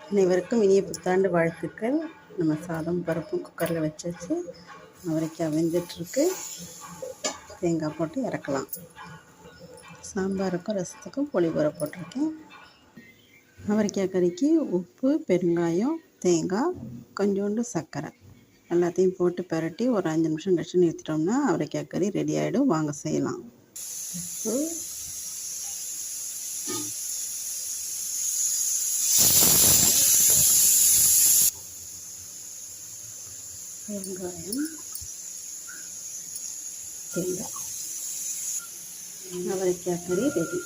அனைவருக்கும் இனிய புத்தாண்டு வாழ்த்துக்கள். நம்ம சாதம் பருப்பும் குக்கரில் வச்சாச்சு. அவரைக்காய் வெந்துட்டுருக்கு. தேங்காய் போட்டு இறக்கலாம். சாம்பாருக்கும் ரசத்துக்கும் புளிக்கூரை போட்டிருக்கேன். அவரைக்காய் கறிக்கு உப்பு, பெருங்காயம், தேங்காய், கொஞ்சோண்டு சர்க்கரை எல்லாத்தையும் போட்டு பரட்டி ஒரு 5 நிமிஷம் கழிச்சு நிறுத்திட்டோம்னா அவரைக்காய் கறி ரெடி ஆகிடும். வாங்க செய்யலாம். வெங்காயம், தேங்காய், அவரைக்காய் கறி ரெடி.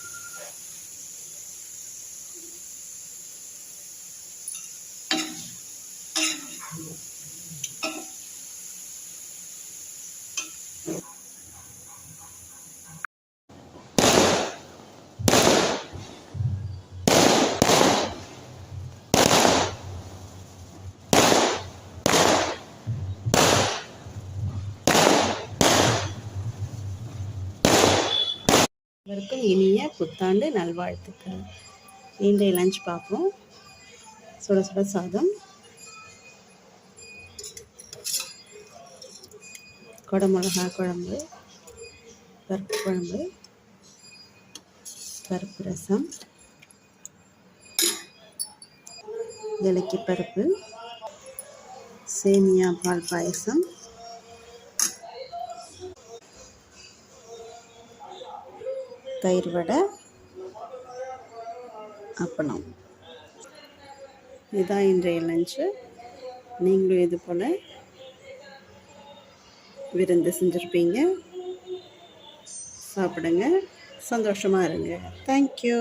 அனைவருக்கும் இனிய புத்தாண்டு நல்வாழ்த்துக்கள். இன்றைய லஞ்ச் பார்ப்போம். சுட சுட சாதம், குடமிளகா குழம்பு, பருப்பு குழம்பு, பருப்பு ரசம், இலக்கி பருப்பு, சேமியா பால் பாயசம், தயிர் வடை, அப்பளம். இதுதான் இன்றைய லஞ்சு. நீங்களும் இது போல் விருந்து செஞ்சுருப்பீங்க. சாப்பிடுங்க, சந்தோஷமாக இருங்க. தேங்க்யூ.